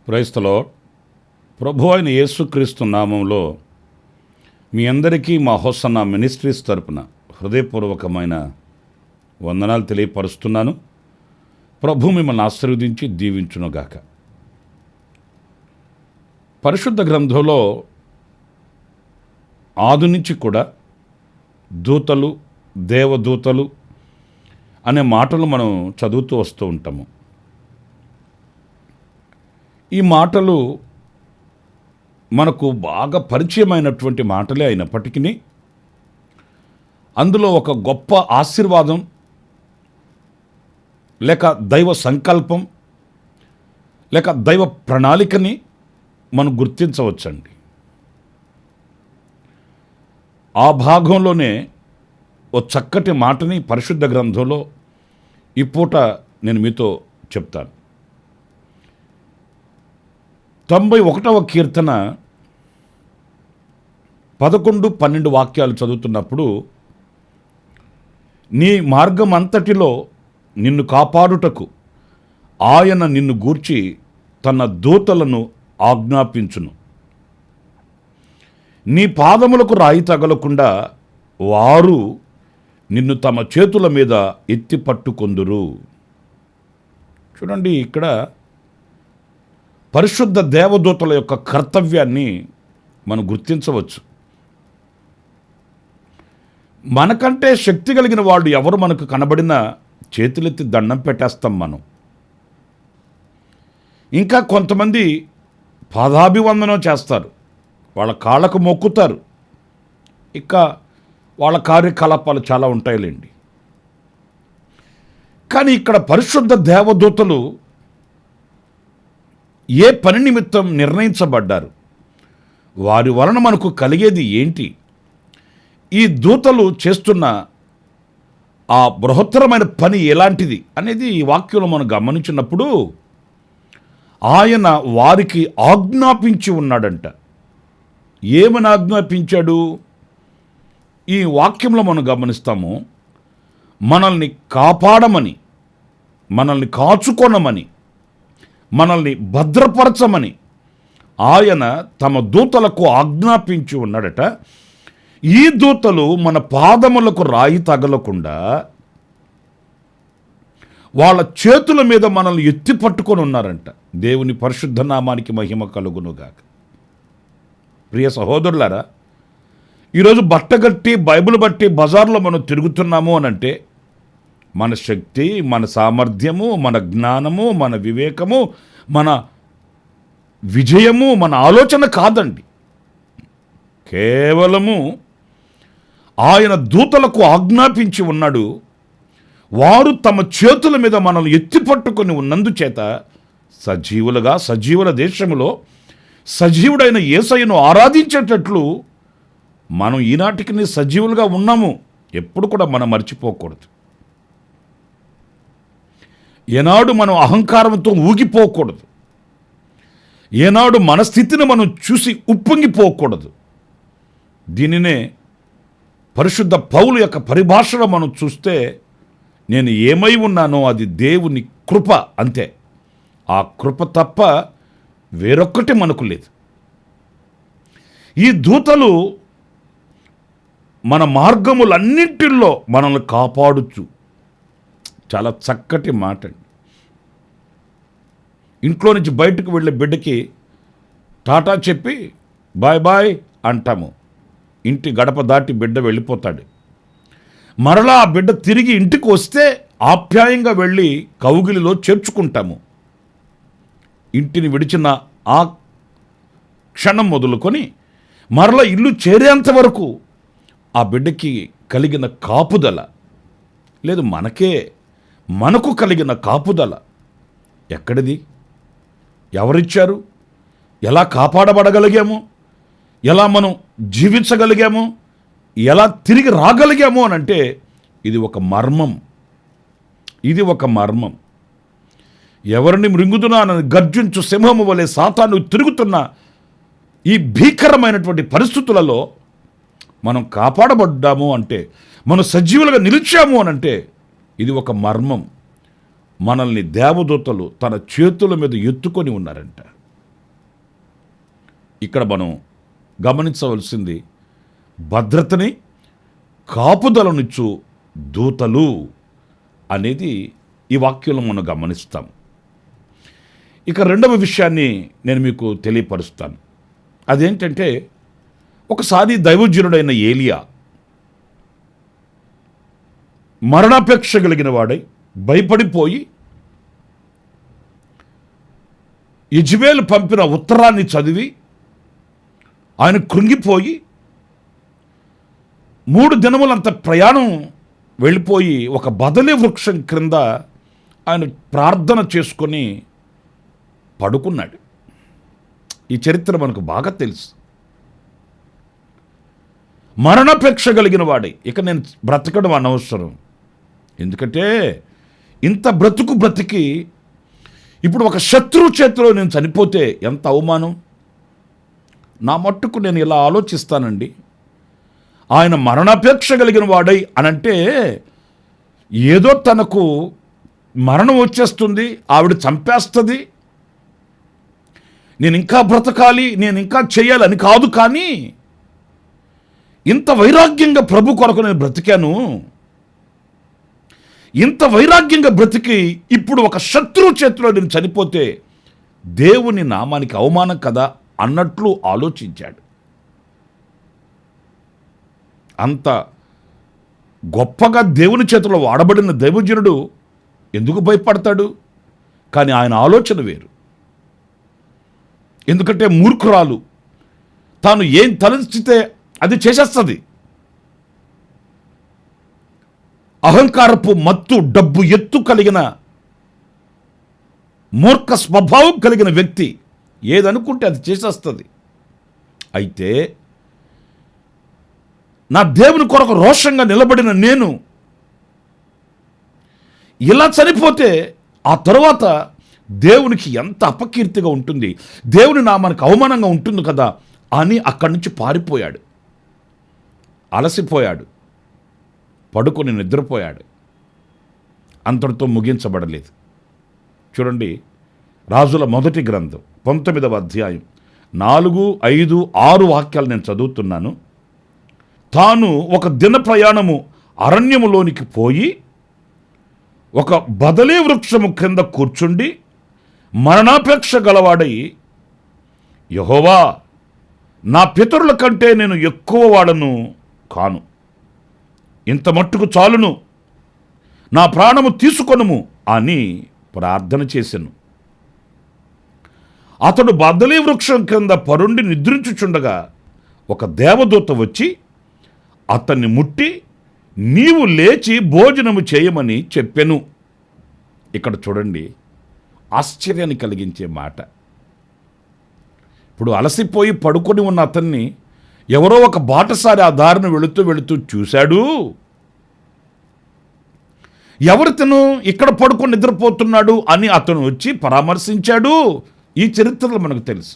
Praise the lord. ప్రభు అయిన యేసుక్రీస్తు నామంలో మీ అందరికీ మా హోసన్న మినిస్ట్రీస్ తరపున హృదయపూర్వకమైన వందనాలు తెలియపరుస్తున్నాను. ప్రభు మిమ్మల్ని ఆశీర్వదించి దీవించునుగాక. పరిశుద్ధ గ్రంథంలో ఆది నుంచి కూడా దూతలు, దేవదూతలు అనే మాటలు మనం చదువుతూ వస్తూ ఉంటాము. ఈ మాటలు మనకు బాగా పరిచయమైనటువంటి మాటలే అయినప్పటికీ అందులో ఒక గొప్ప ఆశీర్వాదం లేక దైవ సంకల్పం లేక దైవ ప్రణాళికని మనం గుర్తించవచ్చండి. ఆ భాగంలోనే ఓ చక్కటి మాటని పరిశుద్ధ గ్రంథంలో ఈ పూట నేను మీతో చెప్తాను. 91వ కీర్తన 11-12 వాక్యాలు చదువుతున్నప్పుడు, నీ మార్గమంతటిలో నిన్ను కాపాడుటకు ఆయన నిన్ను గూర్చి తన దూతలను ఆజ్ఞాపించును. నీ పాదములకు రాయి తగలకుండా వారు నిన్ను తమ చేతుల మీద ఎత్తి పట్టుకొందురు. చూడండి, ఇక్కడ పరిశుద్ధ దేవదూతల యొక్క కర్తవ్యాన్ని మనం గుర్తించవచ్చు. మనకంటే శక్తి కలిగిన వాళ్ళు ఎవరు మనకు కనబడినా చేతులెత్తి దండం పెట్టేస్తాం మనం. ఇంకా కొంతమంది పాదాభివందనం చేస్తారు, వాళ్ళ కాళ్ళకు మొక్కుతారు. ఇక వాళ్ళ కార్యకలాపాలు చాలా ఉంటాయిలేండి. కానీ ఇక్కడ పరిశుద్ధ దేవదూతలు ఏ పని నిమిత్తం నిర్ణయించబడ్డారు, వారి వలన మనకు కలిగేది ఏంటి, ఈ దూతలు చేస్తున్న ఆ బృహత్తరమైన పని ఎలాంటిది అనేది ఈ వాక్యంలో మనం గమనించినప్పుడు ఆయన వారికి ఆజ్ఞాపించి ఉన్నాడంట. ఏమని ఆజ్ఞాపించాడు? ఈ వాక్యంలో మనం గమనిస్తాము, మనల్ని కాపాడమని, మనల్ని కాచుకొనమని, మనల్ని భద్రపరచమని ఆయన తమ దూతలకు ఆజ్ఞాపించి ఉన్నాడట. ఈ దూతలు మన పాదములకు రాయి తగలకుండా వాళ్ళ చేతుల మీద మనల్ని ఎత్తి పట్టుకొని ఉన్నారంట. దేవుని పరిశుద్ధ నామానికి మహిమ కలుగునుగాక. ప్రియ సహోదరులారా, ఈరోజు బట్టగట్టి బైబిల్ బట్టి బజార్లో మనం తిరుగుతున్నాము అనంటే మన శక్తి, మన సామర్థ్యము, మన జ్ఞానము, మన వివేకము, మన విజయము, మన ఆలోచన కాదండి. కేవలము ఆయన దూతలకు ఆజ్ఞాపించి ఉన్నాడు. వారు తమ చేతుల మీద మనల్ని ఎత్తి పట్టుకొని ఉన్నందుచేత సజీవులుగా సజీవుల దేశంలో సజీవుడైన యేసయ్యను ఆరాధించేటట్లు మనం ఈనాటికి సజీవులుగా ఉన్నాము. ఎప్పుడు కూడా మనం మర్చిపోకూడదు. ఏనాడు మనం అహంకారంతో ఊగిపోకూడదు. ఏనాడు మన స్థితిని మనం చూసి ఉప్పొంగిపోకూడదు. దీనినే పరిశుద్ధ పౌలు యొక్క పరిభాషలో మనం చూస్తే, నేను ఏమై ఉన్నానో అది దేవుని కృప, అంతే. ఆ కృప తప్ప వేరొక్కటి మనకు లేదు. ఈ దూతలు మన మార్గములన్నింటిలో మనల్ని కాపాడుచు. చాలా చక్కటి మాట అండి. ఇంట్లో నుంచి బయటకు వెళ్ళే బిడ్డకి టాటా చెప్పి బాయ్ బాయ్ అంటాము. ఇంటి గడప దాటి బిడ్డ వెళ్ళిపోతాడు. మరలా ఆ బిడ్డ తిరిగి ఇంటికి వస్తే ఆప్యాయంగా వెళ్ళి కౌగిలిలో చేర్చుకుంటాము. ఇంటిని విడిచిన ఆ క్షణం మొదలుకొని మరలా ఇల్లు చేరేంత వరకు ఆ బిడ్డకి కలిగిన కాపుదల లేదు, మనకు కలిగిన కాపుదల ఎక్కడిది? ఎవరిచ్చారు? ఎలా కాపాడబడగలిగాము? ఎలా మనం జీవించగలిగాము? ఎలా తిరిగి రాగలిగాము అని అంటే ఇది ఒక మర్మం. ఇది ఒక మర్మం. ఎవరిని మృంగుతున్నానని గర్జించు సింహము వలె సాతాను తిరుగుతున్న ఈ భీకరమైనటువంటి పరిస్థితులలో మనం కాపాడబడ్డాము అంటే, మనం సజీవులుగా నిలిచాము అనంటే ఇది ఒక మర్మం. మనల్ని దేవదూతలు తన చేతుల మీద ఎత్తుకొని ఉన్నారంట. ఇక్కడ మనం గమనించవలసింది భద్రతని కాపుదలనిచ్చు దూతలు అనేది ఈ వాక్యంలో మనం గమనిస్తాం. ఇక రెండవ విషయాన్ని నేను మీకు తెలియపరుస్తాను. అదేంటంటే, ఒకసారి దైవజనుడైన ఏలియా మరణాపేక్ష కలిగిన వాడై భయపడిపోయి యెజెబెలు పంపిన ఉత్తరాన్ని చదివి ఆయన కృంగిపోయి 3 దినములంత ప్రయాణం వెళ్ళిపోయి ఒక బదలి వృక్షం క్రింద ఆయన ప్రార్థన చేసుకొని పడుకున్నాడు. ఈ చరిత్ర మనకు బాగా తెలుసు. మరణాపేక్ష కలిగిన వాడే ఇక నేను బ్రతకడం అనవసరం, ఎందుకంటే ఇంత బ్రతికి ఇప్పుడు ఒక శత్రువు చేతిలో నేను చనిపోతే ఎంత అవమానం. నా మట్టుకు నేను ఇలా ఆలోచిస్తానండి, ఆయన మరణాపేక్ష కలిగిన వాడై అనంటే ఏదో తనకు మరణం వచ్చేస్తుంది, ఆవిడ చంపేస్తుంది, నేను ఇంకా బ్రతకాలి, నేను ఇంకా చేయాలని కాదు. కానీ ఇంత వైరాగ్యంగా ప్రభు కొరకు నేను బ్రతికాను, ఇంత వైరాగ్యంగా బ్రతికి ఇప్పుడు ఒక శత్రువు చేతిలో నేను చనిపోతే దేవుని నామానికి అవమానం కదా అన్నట్లు ఆలోచించాడు. అంత గొప్పగా దేవుని చేతిలో వాడబడిన దైవజనుడు ఎందుకు భయపడతాడు? కానీ ఆయన ఆలోచన వేరు. ఎందుకంటే మూర్ఖురాలు తాను ఏం తలచితే అది చేసేస్తుంది. అహంకారపు మత్తు, డబ్బు ఎత్తు కలిగిన మూర్ఖ స్వభావం కలిగిన వ్యక్తి ఏదనుకుంటే అది చేసేస్తుంది. అయితే నా దేవుని కొరకు రోషంగా నిలబడిన నేను ఇలా చనిపోతే ఆ తరువాత దేవునికి ఎంత అపకీర్తిగా ఉంటుంది, దేవుని నామానికి అవమానంగా ఉంటుంది కదా అని అక్కడి నుంచి పారిపోయాడు. అలసిపోయాడు, పడుకొని నిద్రపోయాడు. అంతటితో ముగించబడలేదు. చూడండి, రాజుల మొదటి గ్రంథం 19వ అధ్యాయం 4, 5, 6 వాక్యాలు నేను చదువుతున్నాను. తాను ఒక దిన ప్రయాణము అరణ్యములోనికి పోయి ఒక బదలీ వృక్షము క్రింద కూర్చుండి మరణాపేక్ష గలవాడై, యెహోవా, నా పితరుల కంటే నేను ఎక్కువ వాడను కాను, ఇంత మట్టుకు చాలును, నా ప్రాణము తీసుకొనుము అని ప్రార్థన చేసెను. అతడు బదలీ వృక్షం క్రింద పరుండి నిద్రించుచుండగా ఒక దేవదూత వచ్చి అతన్ని ముట్టి, నీవు లేచి భోజనము చేయమని చెప్పెను. ఇక్కడ చూడండి, ఆశ్చర్యాన్ని కలిగించే మాట. ఇప్పుడు అలసిపోయి పడుకొని ఉన్న అతన్ని ఎవరో ఒక బాటసారి ఆ దారిని వెళుతూ చూశాడు. ఎవరితను ఇక్కడ పడుకొని నిద్రపోతున్నాడు అని అతను వచ్చి పరామర్శించాడు. ఈ చరిత్రలో మనకు తెలుసు.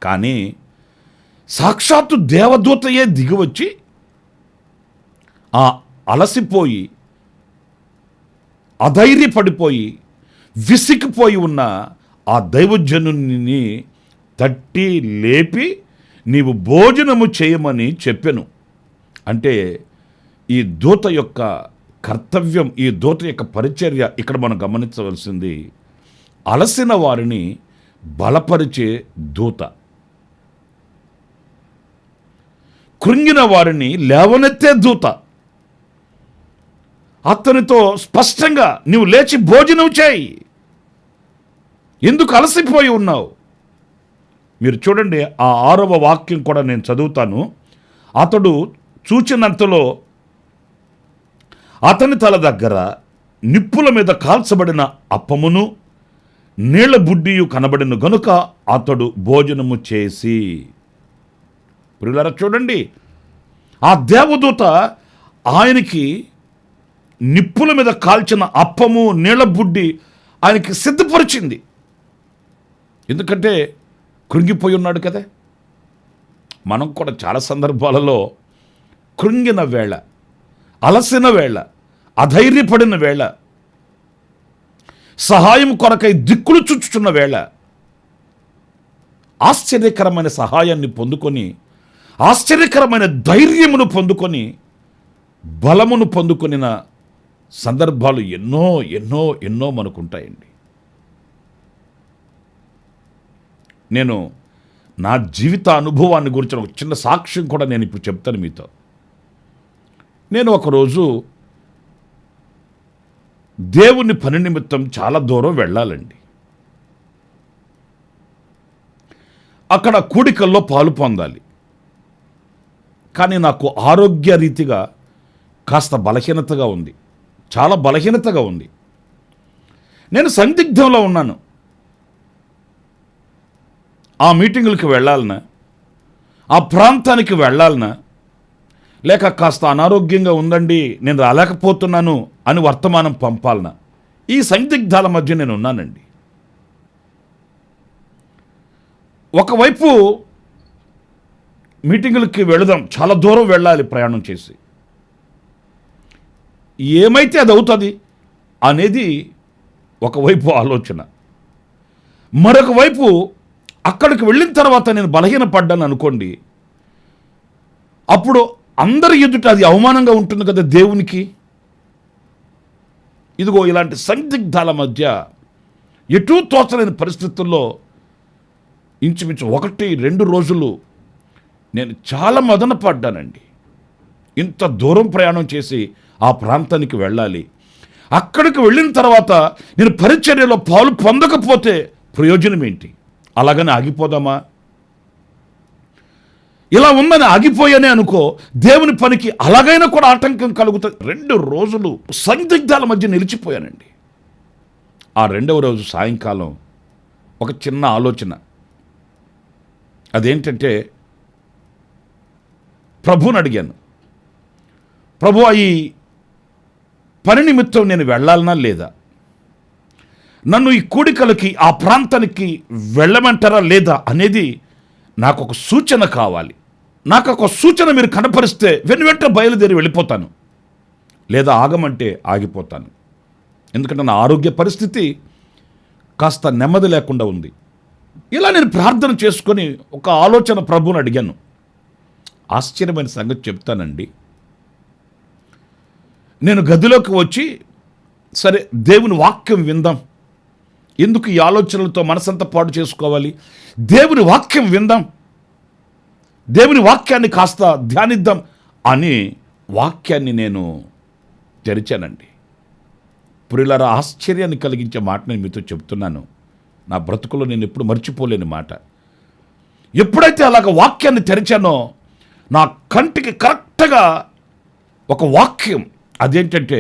కానీ సాక్షాత్తు దేవదూతయే దిగివచ్చి ఆ అలసిపోయి అధైర్యపడిపోయి విసిగిపోయి ఉన్న ఆ దైవజనుని తట్టి లేపి నీవు భోజనము చేయమని చెప్పెను. అంటే ఈ దూత యొక్క కర్తవ్యం, ఈ దూత యొక్క పరిచర్య ఇక్కడ మనం గమనించవలసింది. అలసిన వారిని బలపరిచే దూత, కృంగిన వారిని లేవనెత్తే దూత. అతనితో స్పష్టంగా నీవు లేచి భోజనం చేయి, ఎందుకు అలసిపోయి ఉన్నావు? మీరు చూడండి, ఆ 6వ వాక్యం కూడా నేను చదువుతాను. అతడు చూచినంతలో అతని తల దగ్గర నిప్పుల మీద కాల్చబడిన అప్పమును నీళ్ల బుడ్డియు కనబడిన గనుక అతడు భోజనము చేసి. ప్రియులారా చూడండి, ఆ దేవదూత ఆయనకి నిప్పుల మీద కాల్చిన అప్పము నీళ్ల బుడ్డి ఆయనకి సిద్ధపరిచింది. ఎందుకంటే కృంగిపోయి ఉన్నాడు కదా. మనం కూడా చాలా సందర్భాలలో కృంగిన వేళ, అలసిన వేళ, అధైర్యపడిన వేళ, సహాయం కొరకై దిక్కులు చుచ్చుచున్న వేళ ఆశ్చర్యకరమైన సహాయాన్ని పొందుకొని, ఆశ్చర్యకరమైన ధైర్యమును పొందుకొని, బలమును పొందుకొనిన సందర్భాలు ఎన్నో ఎన్నో ఎన్నో మనకుంటాయండి. నేను నా జీవిత అనుభవాన్ని గురించి ఒక చిన్న సాక్ష్యం కూడా నేను ఇప్పుడు చెప్తాను మీతో. నేను ఒకరోజు దేవుని పని నిమిత్తం చాలా దూరం వెళ్ళాలండి. అక్కడ కూడికల్లో పాలు పొందాలి. కానీ నాకు ఆరోగ్య రీతిగా కాస్త బలహీనతగా ఉంది, చాలా బలహీనతగా ఉంది. నేను సందిగ్ధంలో ఉన్నాను. ఆ మీటింగులకి వెళ్ళాలనా, ఆ ప్రాంతానికి వెళ్ళాలనా, లేక కాస్త అనారోగ్యంగా ఉందండి నేను రాలేకపోతున్నాను అని వర్తమానం పంపాలనా, ఈ సందిగ్ధాల మధ్య నేను ఉన్నానండి. ఒకవైపు మీటింగులకి వెళదాం, చాలా దూరం వెళ్ళాలి ప్రయాణం చేసి, ఏమైతే అది అవుతుంది అనేది ఒకవైపు ఆలోచన. మరొక వైపు అక్కడికి వెళ్ళిన తర్వాత నేను బలహీనపడ్డాను అనుకోండి, అప్పుడు అందరి ఎదుట అది అవమానంగా ఉంటుంది కదా దేవునికి. ఇదిగో ఇలాంటి సందిగ్ధాల మధ్య ఎటూ తోచలేని పరిస్థితుల్లో ఇంచుమించు 1-2 రోజులు నేను చాలా మదన పడ్డానండి. ఇంత దూరం ప్రయాణం చేసి ఆ ప్రాంతానికి వెళ్ళాలి, అక్కడికి వెళ్ళిన తర్వాత నేను పరిచర్యలో పాలు పొందకపోతే ప్రయోజనం ఏంటి? అలాగని ఆగిపోదామా? ఇలా ఉందని ఆగిపోయానే అనుకో, దేవుని పనికి అలాగైనా కూడా ఆటంకం కలుగుతుంది. 2 రోజులు సందిగ్ధాల మధ్య నిలిచిపోయానండి. ఆ 2వ రోజు సాయంకాలం ఒక చిన్న ఆలోచన. అదేంటంటే, ప్రభువుని అడిగాను, ప్రభువా, ఈ పని నిమిత్తం నేను వెళ్ళాలనా లేదా? నన్ను ఈ కూడికలకి ఆ ప్రాంతానికి వెళ్ళమంటారా లేదా అనేది నాకు ఒక సూచన కావాలి. నాకు ఒక సూచన మీరు కనపరిస్తే వెంట బయలుదేరి వెళ్ళిపోతాను, లేదా ఆగమంటే ఆగిపోతాను. ఎందుకంటే నా ఆరోగ్య పరిస్థితి కాస్త నెమ్మది లేకుండా ఉంది. ఇలా నేను ప్రార్థన చేసుకొని ఒక ఆలోచన ప్రభువుని అడిగాను. ఆశ్చర్యమైన సంగతి చెప్తానండి. నేను గదిలోకి వచ్చి, సరే దేవుని వాక్యం విందాం, ఎందుకు ఈ ఆలోచనలతో మనసంతా పాడు చేసుకోవాలి, దేవుని వాక్యం విందాం, దేవుని వాక్యాన్ని కాస్త ధ్యానిద్దాం అని వాక్యాన్ని నేను తెరిచానండి. ప్రియులారా, ఆశ్చర్యాన్ని కలిగించే మాట నేను మీతో చెప్తున్నాను. నా బ్రతుకులో నేను ఎప్పుడు మర్చిపోలేని మాట. ఎప్పుడైతే అలాగ వాక్యాన్ని తెరిచానో నా కంటికి కరెక్ట్గా ఒక వాక్యం, అదేంటంటే,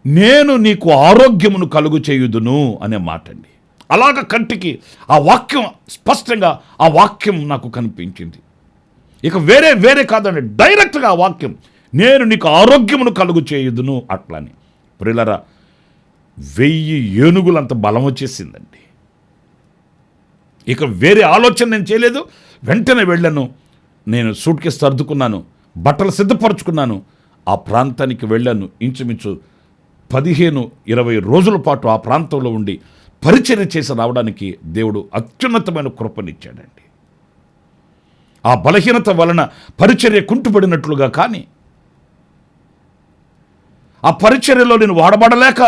నేను నీకు ఆరోగ్యమును కలుగు చేయుదును అనే మాట అండి. అలాగ కంటికి ఆ వాక్యం స్పష్టంగా ఆ వాక్యం నాకు కనిపించింది. ఇక వేరే కాదండి, డైరెక్ట్గా ఆ వాక్యం, నేను నీకు ఆరోగ్యమును కలుగు చేయుదును అట్లని. ప్రియులారా, 1000 ఏనుగులంత బలం వచ్చేసిందండి. ఇక వేరే ఆలోచన నేను చేయలేదు. వెంటనే వెళ్ళాను, నేను సూట్ కేసు సర్దుకున్నాను, బట్టలు సిద్ధపరచుకున్నాను, ఆ ప్రాంతానికి వెళ్ళాను. ఇంచుమించు 15-20 రోజుల పాటు ఆ ప్రాంతంలో ఉండి పరిచర్య చేసి రావడానికి దేవుడు అత్యున్నతమైన కృపనిచ్చాడండి. ఆ బలహీనత వలన పరిచర్య కుంటుపడినట్లుగా కానీ, ఆ పరిచర్యలో నేను వాడబడలేక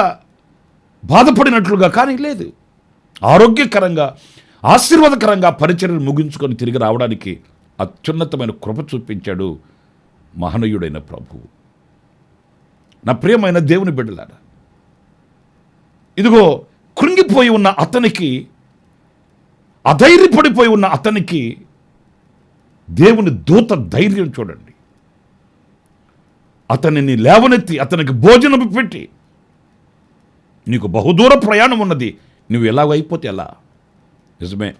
బాధపడినట్లుగా కానీ లేదు. ఆరోగ్యకరంగా, ఆశీర్వాదకరంగా పరిచర్యను ముగించుకొని తిరిగి రావడానికి అత్యున్నతమైన కృప చూపించాడు మహనీయుడైన ప్రభువు. నా ప్రియమైన దేవుని బిడ్డలారా, ఇదిగో కృంగిపోయి ఉన్న అతనికి, అధైర్యపడిపోయి ఉన్న అతనికి దేవుని దూత ధైర్యం చూడండి. అతనిని లేవనెత్తి అతనికి భోజనం పెట్టి, నీకు బహుదూర ప్రయాణం ఉన్నది, నువ్వు ఎలాగైపోతే ఎలా? నిజమే,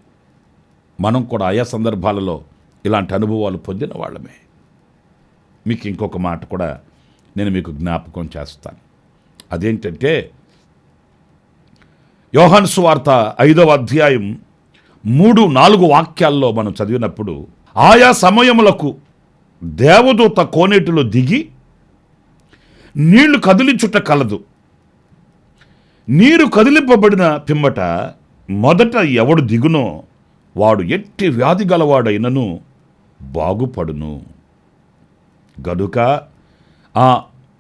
మనం కూడా ఆయా సందర్భాలలో ఇలాంటి అనుభవాలు పొందిన వాళ్ళమే. మీకు ఇంకొక మాట కూడా నేను మీకు జ్ఞాపకం చేస్తాను. అదేంటంటే, యోహాను సువార్త 5వ అధ్యాయం 3-4 వాక్యాల్లో మనం చదివినప్పుడు, ఆయా సమయములకు దేవదూత కోనేటిలో దిగి నీళ్లు కదిలించుట కలదు. నీరు కదిలింపబడిన పిమ్మట మొదట ఎవడు దిగునో వాడు ఎట్టి వ్యాధి గలవాడైనను బాగుపడును. గనుక ఆ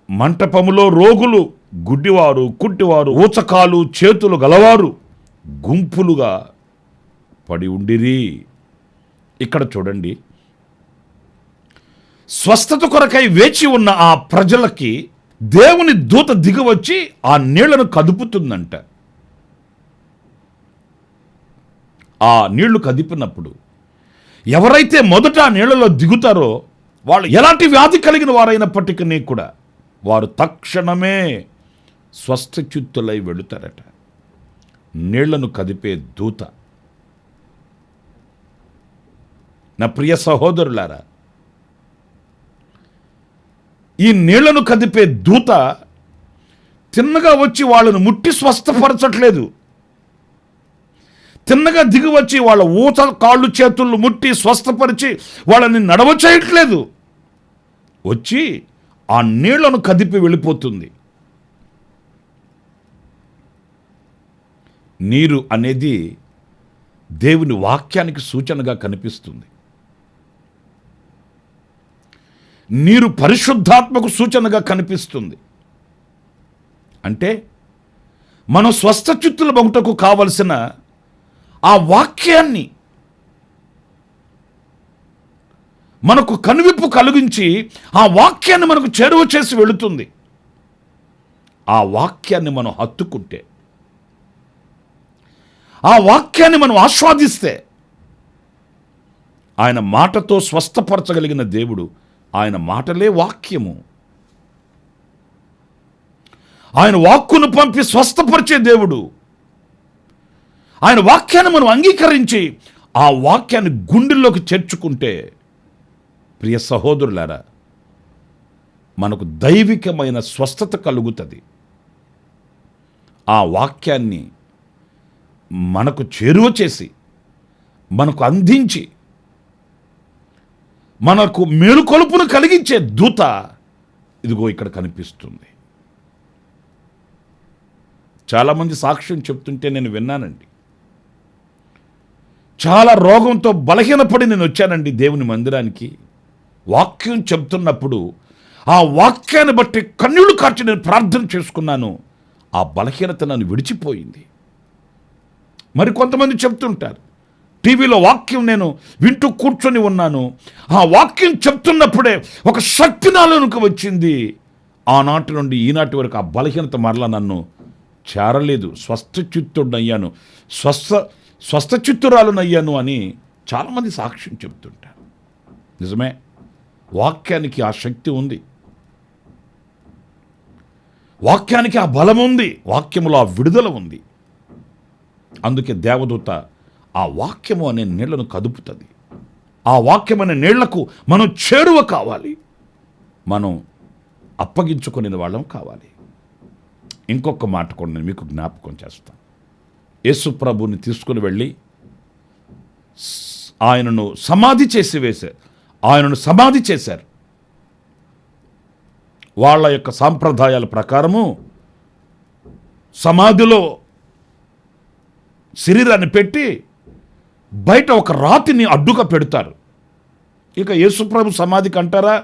మంటపములో రోగులు, గుడ్డివారు, కుంటివారు, ఊచకాలు చేతులు గలవారు గుంపులుగా పడి ఉండిరి. ఇక్కడ చూడండి, స్వస్థత కొరకై వేచి ఉన్న ఆ ప్రజలకి దేవుని దూత దిగివచ్చి ఆ నీళ్లను కదుపుతుందంట. ఆ నీళ్లు కదిపినప్పుడు ఎవరైతే మొదట ఆ నీళ్లలో దిగుతారో వాళ్ళు ఎలాంటి వ్యాధి కలిగిన వారైనప్పటికీ కూడా వారు తక్షణమే స్వస్థచిత్తులై వెళుతారట. నీళ్లను కదిపే దూత. నా ప్రియ సహోదరులారా, ఈ నీళ్లను కదిపే దూత తిన్నగా వచ్చి వాళ్ళను ముట్టి స్వస్థపరచట్లేదు. తిన్నగా దిగి వచ్చి వాళ్ళ ఊత కాళ్ళు చేతులు ముట్టి స్వస్థపరిచి వాళ్ళని నడవ చేయట్లేదు. వచ్చి ఆ నీళ్లను కదిపి వెళ్ళిపోతుంది. నీరు అనేది దేవుని వాక్యానికి సూచనగా కనిపిస్తుంది. నీరు పరిశుద్ధాత్మకు సూచనగా కనిపిస్తుంది. అంటే మనం స్వస్థచిత్తుల బగుటకు కావలసిన ఆ వాక్యాన్ని మనకు కనువిప్పు కలిగించి ఆ వాక్యాన్ని మనకు చేరువ చేసి వెళుతుంది. ఆ వాక్యాన్ని మనం హత్తుకుంటే, ఆ వాక్యాన్ని మనం ఆస్వాదిస్తే, ఆయన మాటతో స్వస్థపరచగలిగిన దేవుడు. ఆయన మాటలే వాక్యము. ఆయన వాక్కును పంపి స్వస్థపరిచే దేవుడు. ఆయన వాక్యాన్ని మనం అంగీకరించి ఆ వాక్యాన్ని గుండెల్లోకి చేర్చుకుంటే, ప్రియ సహోదరులారా, మనకు దైవికమైన స్వస్థత కలుగుతుంది. ఆ వాక్యాన్ని మనకు చేరువ చేసి, మనకు అందించి, మనకు మేలుకొలుపును కలిగించే దూత ఇదిగో ఇక్కడ కనిపిస్తుంది. చాలామంది సాక్ష్యం చెప్తుంటే నేను విన్నానండి. చాలా రోగంతో బలహీనపడి నేను వచ్చానండి దేవుని మందిరానికి. వాక్యం చెప్తున్నప్పుడు ఆ వాక్యాన్ని బట్టి కన్నీళ్లు కార్చి నేను ప్రార్థన చేసుకున్నాను. ఆ బలహీనత నన్ను విడిచిపోయింది. మరి కొంతమంది చెప్తుంటారు, టీవీలో వాక్యం నేను వింటూ కూర్చొని ఉన్నాను, ఆ వాక్యం చెప్తున్నప్పుడే ఒక శక్తి నాలోనికి వచ్చింది. ఆనాటి నుండి ఈనాటి వరకు ఆ బలహీనత మరలా నన్ను చేరలేదు. స్వస్థచిత్తుడయ్యాను, స్వస్థచిత్తురాలునయ్యాను అని చాలామంది సాక్ష్యం చెప్తుంటారు. నిజమే, వాక్యానికి ఆ శక్తి ఉంది, వాక్యానికి ఆ బలం ఉంది, వాక్యములో ఆ విడుదల ఉంది. అందుకే దేవదూత ఆ వాక్యము అనే నీళ్లను కదుపుతుంది. ఆ వాక్యం అనే నీళ్లకు మనం చేరువ కావాలి, మనం అప్పగించుకునే వాళ్ళం కావాలి. ఇంకొక మాట కూడా నేను మీకు జ్ఞాపకం చేస్తాను. యేసు ప్రభుని తీసుకుని వెళ్ళి ఆయనను సమాధి చేశారు. వాళ్ళ యొక్క సాంప్రదాయాల ప్రకారము సమాధిలో శరీరాన్ని పెట్టి బయట ఒక రాతిని అడ్డుగా పెడతారు. ఇక యేసుప్రభు సమాధికి అంటారా,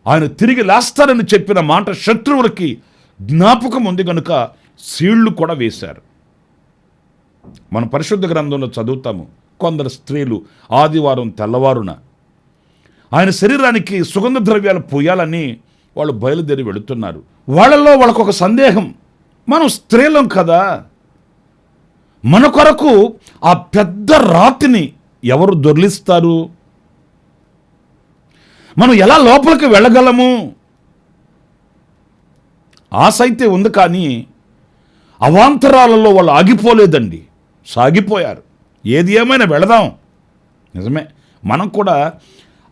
ఆయన తిరిగి లేస్తారని చెప్పిన మాట శత్రువులకి జ్ఞాపకం ఉంది కనుక సీళ్లు కూడా వేశారు. మన పరిశుద్ధ గ్రంథంలో చదువుతాము, కొందరు స్త్రీలు ఆదివారం తెల్లవారున ఆయన శరీరానికి సుగంధ ద్రవ్యాలు పోయాలని వాళ్ళు బయలుదేరి వెళుతున్నారు. వాళ్ళలో వాళ్ళకొక సందేహం, మనం స్త్రీలం కదా, మన కొరకు ఆ పెద్ద రాతిని ఎవరు దొర్లిస్తారు, మనం ఎలా లోపలికి వెళ్ళగలము? ఆశ అయితే ఉంది, కానీ అవాంతరాలలో వాళ్ళు ఆగిపోలేదండి, సాగిపోయారు. ఏది ఏమైనా వెళదాం. నిజమే, మనం కూడా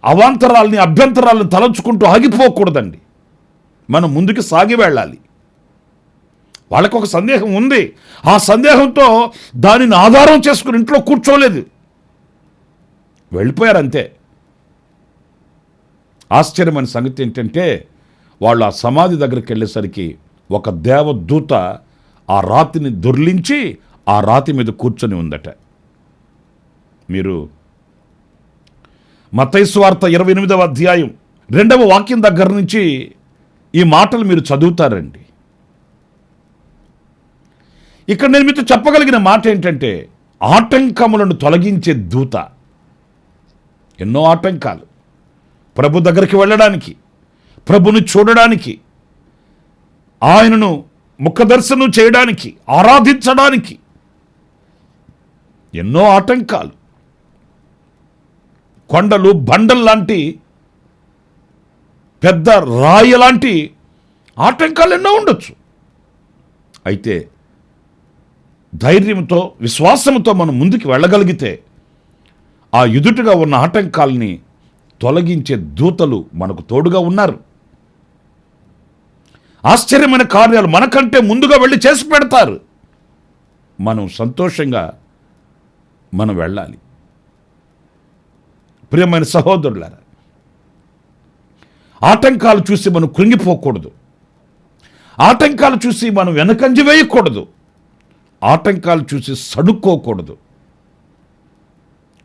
అవాంతరాలని అభ్యంతరాలను తలంచుకుంటూ ఆగిపోకూడదండి, మనం ముందుకు సాగి వెళ్ళాలి. వాళ్ళకు ఒక సందేహం ఉంది, ఆ సందేహంతో దానిని ఆధారం చేసుకుని ఇంట్లో కూర్చోలేదు, వెళ్ళిపోయారు అంతే. ఆశ్చర్యమైన సంగతి ఏంటంటే, వాళ్ళు ఆ సమాధి దగ్గరికి వెళ్ళేసరికి ఒక దేవదూత ఆ రాతిని దొర్లించి ఆ రాతి మీద కూర్చొని ఉందట. మీరు మత్తయి సువార్త 28వ అధ్యాయం 2వ వాక్యం దగ్గర నుంచి ఈ మాటలు మీరు చదువుతారండి. ఇక్కడ నేను మీతో చెప్పగలిగిన మాట ఏంటంటే, ఆటంకములను తొలగించే దూత. ఎన్నో ఆటంకాలు ప్రభు దగ్గరికి వెళ్ళడానికి, ప్రభుని చూడడానికి, ఆయనను ముఖదర్శనం చేయడానికి, ఆరాధించడానికి ఎన్నో ఆటంకాలు. కొండలు బండల్లాంటి, పెద్ద రాయి లాంటి ఆటంకాలు ఎన్నో ఉండొచ్చు. అయితే ధైర్యంతో, విశ్వాసంతో మనం ముందుకు వెళ్ళగలిగితే ఆ ఎదుటిగా ఉన్న ఆటంకాలని తొలగించే దూతలు మనకు తోడుగా ఉన్నారు. ఆశ్చర్యమైన కార్యాలు మనకంటే ముందుగా వెళ్ళి చేసి పెడతారు. మనం సంతోషంగా మనం వెళ్ళాలి. ప్రియమైన సహోదరులారా, ఆటంకాలు చూసి మనం కృంగిపోకూడదు. ఆటంకాలు చూసి మనం వెనకంజ వేయకూడదు. ఆటంకాలు చూసి సడుక్కోకూడదు.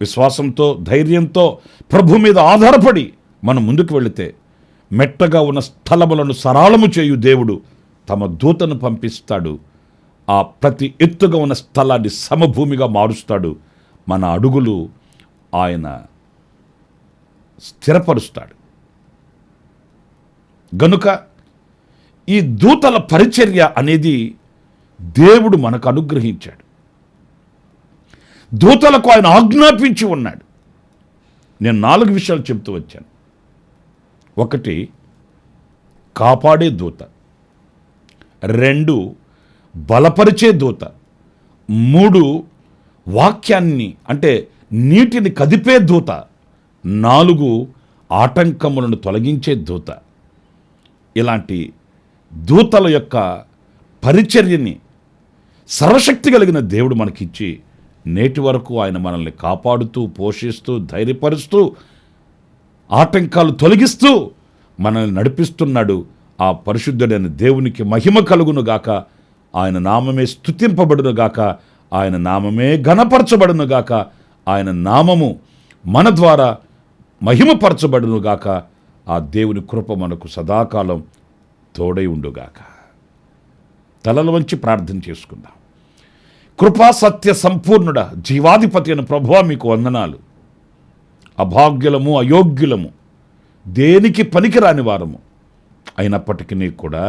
విశ్వాసంతో, ధైర్యంతో ప్రభు మీద ఆధారపడి మనం ముందుకు వెళితే మెట్టగా ఉన్న స్థలములను సరళము చేయు దేవుడు తమ దూతను పంపిస్తాడు. ఆ ప్రతి ఎత్తుగా ఉన్న స్థలాన్ని సమభూమిగా మారుస్తాడు. మన అడుగులు ఆయన స్థిరపరుస్తాడు. గనుక ఈ దూతల పరిచర్య అనేది దేవుడు మనకు అనుగ్రహించాడు. దూతలకు ఆయన ఆజ్ఞాపించి ఉన్నాడు. నేను 4 విషయాలు చెప్తూ వచ్చాను. 1, కాపాడే దూత. 2, బలపరిచే దూత. 3, వాక్యాన్ని అంటే నీటిని కదిపే దూత. 4, ఆటంకములను తొలగించే దూత. ఇలాంటి దూతల యొక్క పరిచర్యని సర్వశక్తి కలిగిన దేవుడు మనకిచ్చి నేటి వరకు ఆయన మనల్ని కాపాడుతూ, పోషిస్తూ, ధైర్యపరుస్తూ, ఆటంకాలు తొలగిస్తూ మనల్ని నడిపిస్తున్నాడు. ఆ పరిశుద్ధుడైన దేవునికి మహిమ కలుగునుగాక. ఆయన నామమే స్తుతింపబడునుగాక. ఆయన నామమే ఘనపరచబడునుగాక. ఆయన నామము మన ద్వారా మహిమపరచబడునుగాక. ఆ దేవుని కృప మనకు సదాకాలం తోడై ఉండుగాక. తలలు వంచి ప్రార్థన చేసుకుందాం. కృపా సత్య సంపూర్ణుడ, జీవాధిపతి అయిన ప్రభువా, మీకు వందనాలు. అభాగ్యులము, అయోగ్యులము, దేనికి పనికిరాని వారము అయినప్పటికీ కూడా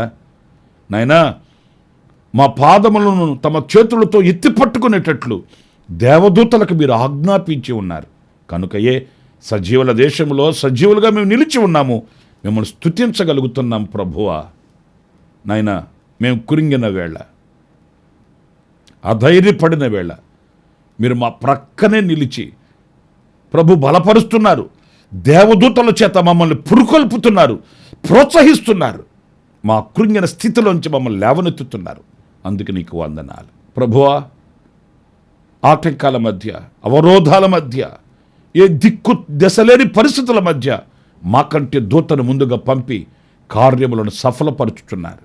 నాయనా, మా పాదములను తమ చేతులతో ఎత్తి పట్టుకునేటట్లు దేవదూతలకు మీరు ఆజ్ఞాపించి ఉన్నారు. కనుకయే సజీవుల దేశంలో సజీవులుగా మేము నిలిచి ఉన్నాము. మిమ్మల్ని స్తుతించగలుగుతున్నాం ప్రభువా. నాయనా, మేము కురింగిన వేళ, అధైర్యపడిన వేళ మీరు మా ప్రక్కనే నిలిచి ప్రభు బలపరుస్తున్నారు. దేవదూతల చేత మమ్మల్ని పురుకొల్పుతున్నారు, ప్రోత్సహిస్తున్నారు. మా కృంగిన స్థితిలోంచి మమ్మల్ని లేవనెత్తుతున్నారు. అందుకు నీకు వందనాలు ప్రభువా. ఆటంకాల మధ్య, అవరోధాల మధ్య, ఏ దిక్కు దశలేని పరిస్థితుల మధ్య మాకంటే దూతను ముందుగా పంపి కార్యములను సఫలపరుచుతున్నారు.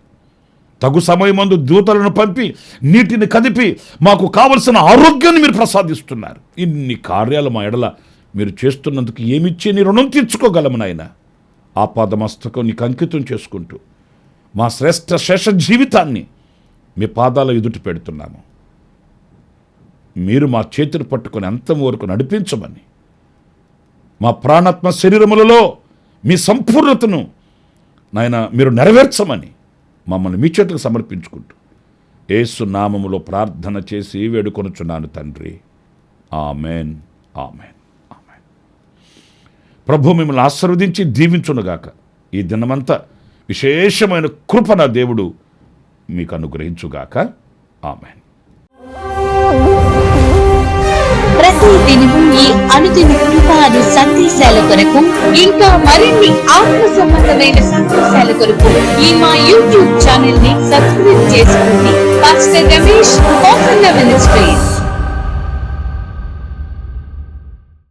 తగు సమయమందు దూతలను పంపి నీటిని కదిపి మాకు కావలసిన ఆరోగ్యాన్ని మీరు ప్రసాదిస్తున్నారు. ఇన్ని కార్యాలు మా ఎడల మీరు చేస్తున్నందుకు ఏమిచ్చి నీ రుణం తీర్చుకోగలము నాయన. ఆపాదమస్తకం నీకు అంకితం చేసుకుంటూ మా శ్రేష్ఠ శేష జీవితాన్ని మీ పాదాల ఎదుట పెడుతున్నాము. మీరు మా చేతులు పట్టుకొని అంతం వరకు నడిపించమని, మా ప్రాణాత్మ శరీరములలో మీ సంపూర్ణతను నాయన మీరు నెరవేర్చమని మమ్మల్ని మీ చేతులకు సమర్పించుకుంటూ యేసు నామములో ప్రార్థన చేసి వేడుకొనుచున్నాను తండ్రి. Amen, amen, amen. ప్రభు మిమ్మల్ని ఆశీర్వదించి దీవించునుగాక. ఈ దినమంతా విశేషమైన కృప నా దేవుడు మీకు అనుగ్రహించుగాక. ఆమెన్. ప్రతి దినము ఈ అనుదిన కృపాను సందేశాల కొరకు, ఇంకా మరిన్ని ఆత్మ సంబంధమైన సందేశాల కొరకు ఈ మా యూట్యూబ్ ఛానల్ ని సబ్స్క్రైబ్ చేసుకోండి. Pastor Ramesh, ministries.